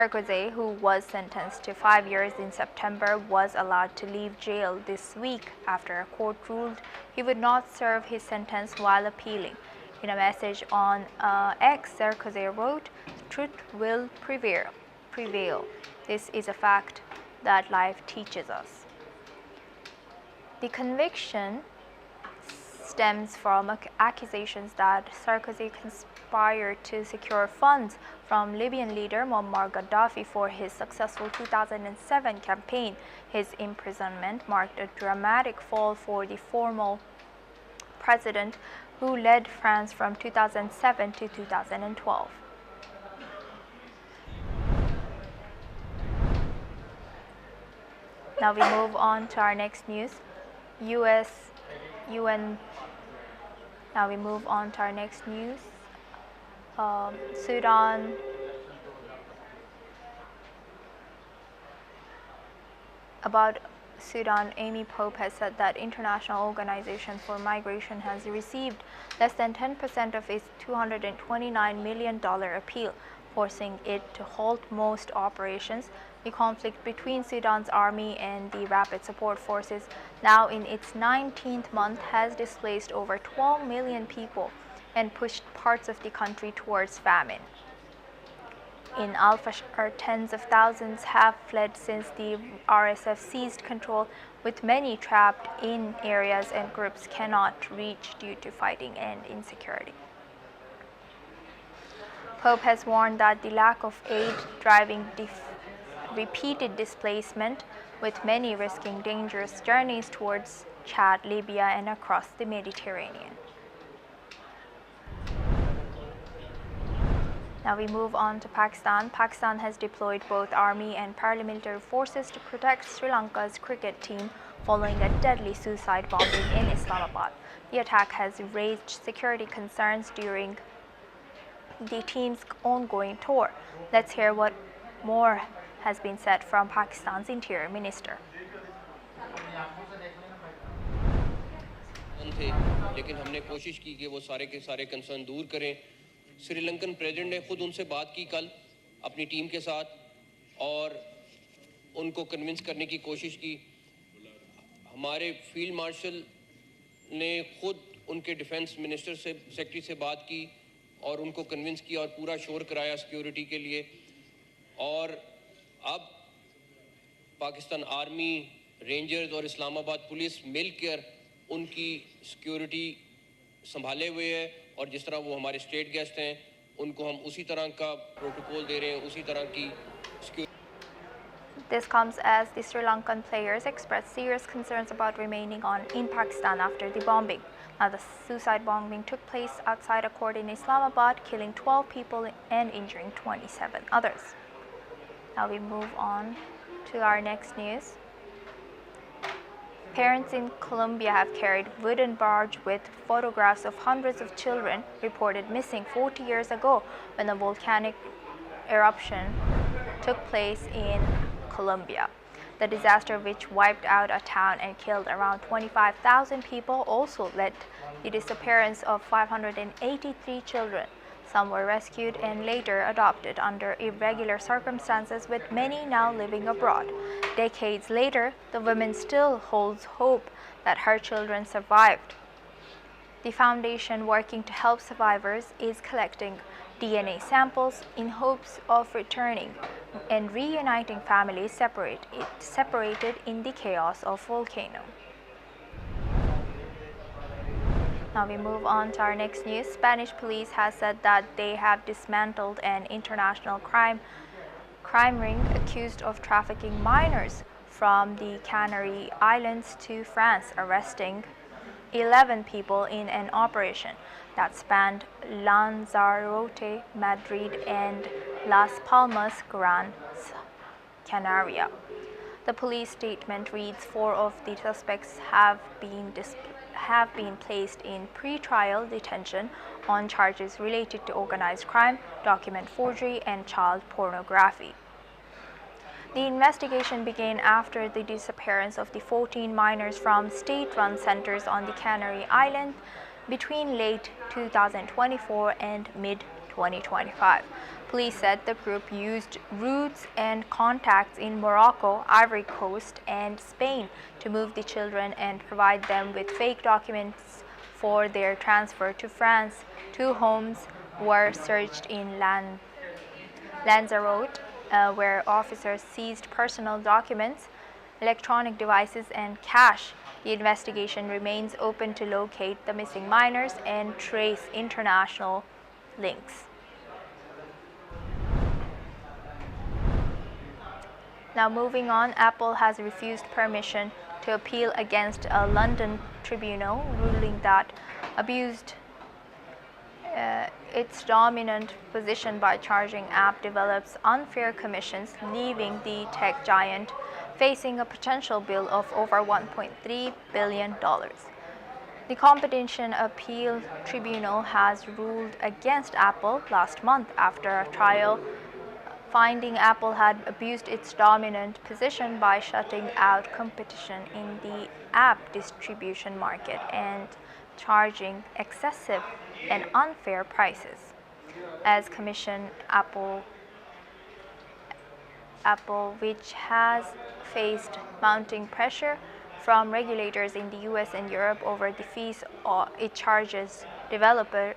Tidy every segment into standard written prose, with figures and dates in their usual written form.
Sarkozy, who was sentenced to 5 years in September, was allowed to leave jail this week after a court ruled he would not serve his sentence while appealing. In a message on X, Sarkozy wrote, "Truth will prevail. This is a fact that life teaches us." The conviction stems from accusations that Sarkozy conspired to secure funds from Libyan leader Muammar Gaddafi for his successful 2007 campaign. His imprisonment marked a dramatic fall for the former president who led France from 2007 to 2012. Now we move on to our next news. Now we move on to our next news. Sudan. About Sudan, Amy Pope has said that International Organization for Migration has received less than 10% of its $229 million appeal, forcing it to halt most operations. The conflict between Sudan's army and the Rapid Support Forces, now in its 19th month, has displaced over 12 million people and pushed parts of the country towards famine. In Al-Fashar, tens of thousands have fled since the RSF seized control, with many trapped in areas and groups cannot reach due to fighting and insecurity. Pope has warned that the lack of aid driving repeated displacement, with many risking dangerous journeys towards Chad, Libya, and across the Mediterranean. Now we move on to Pakistan. Pakistan has deployed both army and paramilitary forces to protect Sri Lanka's cricket team following a deadly suicide bombing in Islamabad. The attack has raised security concerns during the team's ongoing tour. Let's hear what more has been said from Pakistan's Interior Minister. लेकिन हमने कोशिश की कि वो सारे के सारे concern दूर करें। श्रीलंकन प्रेसिडेंट ने खुद उनसे बात की कल अपनी टीम के साथ और उनको कन्विंस करने की कोशिश की। हमारे फील्ड मार्शल ने खुद उनके डिफेंस मिनिस्टर से सेक्रेटरी से बात की और उनको कन्विंस किया और पूरा शोर कराया सिक्योरिटी के लिए। और अब पाकिस्तान आर्मी, रेंजर्स और इस्लामाबाद पुलिस मिलकर उनकी सिक्योरिटी संभाले हुए है और जिस तरह वो हमारे स्टेट गेस्ट हैं उनको हम उसी तरह का प्रोटोकॉल दे रहे हैं, उसी तरह की security. This comes as the Sri Lankan players expressed serious concerns about remaining in Pakistan after the bombing. Now, the suicide bombing took place outside a court in Islamabad, killing 12 people and injuring 27 others. Now we move on to our next news. Parents in Colombia have carried wooden barge with photographs of hundreds of children reported missing 40 years ago when a volcanic eruption took place in Colombia. The disaster, which wiped out a town and killed around 25,000 people, also led to the disappearance of 583 children. Some were rescued and later adopted under irregular circumstances, with many now living abroad. Decades later, the woman still holds hope that her children survived. The foundation working to help survivors is collecting DNA samples in hopes of returning and reuniting families separated in the chaos of volcano. Now we move on to our next news. Spanish police has said that they have dismantled an international crime ring accused of trafficking minors from the Canary Islands to France, arresting 11 people in an operation that spanned Lanzarote, Madrid, and Las Palmas, Gran Canaria. The police statement reads 4 of the suspects have been placed in pre-trial detention on charges related to organized crime, document forgery, and child pornography. The investigation began after the disappearance of the 14 minors from state-run centers on the Canary Islands between late 2024 and mid-2025. Police said the group used routes and contacts in Morocco, Ivory Coast, and Spain to move the children and provide them with fake documents for their transfer to France. 2 homes were searched in Lanzarote, where officers seized personal documents, electronic devices, and cash. The investigation remains open to locate the missing minors and trace international links. Now moving on, Apple has refused permission to appeal against a London tribunal ruling that abused its dominant position by charging app developers unfair commissions, leaving the tech giant facing a potential bill of over $1.3 billion. The Competition Appeal Tribunal has ruled against Apple last month after a trial finding Apple had abused its dominant position by shutting out competition in the app distribution market and charging excessive and unfair prices. As Commission Apple, which has faced mounting pressure from regulators in the US and Europe over the fees it charges developers,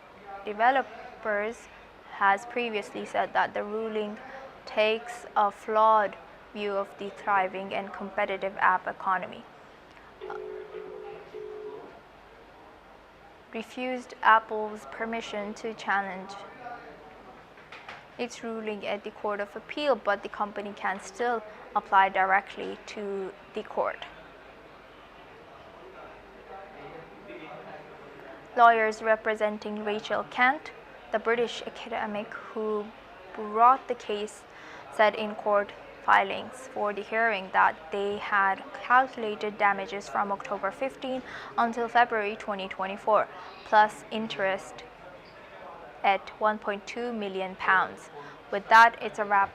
has previously said that the ruling takes a flawed view of the thriving and competitive app economy. Refused Apple's permission to challenge its ruling at the Court of Appeal, but the company can still apply directly to the court. Lawyers representing Rachael Kent, the British academic who brought the case, said in court filings for the hearing that they had calculated damages from October 15 until February 2024, plus interest at £1.2 million. With that, it's a wrap.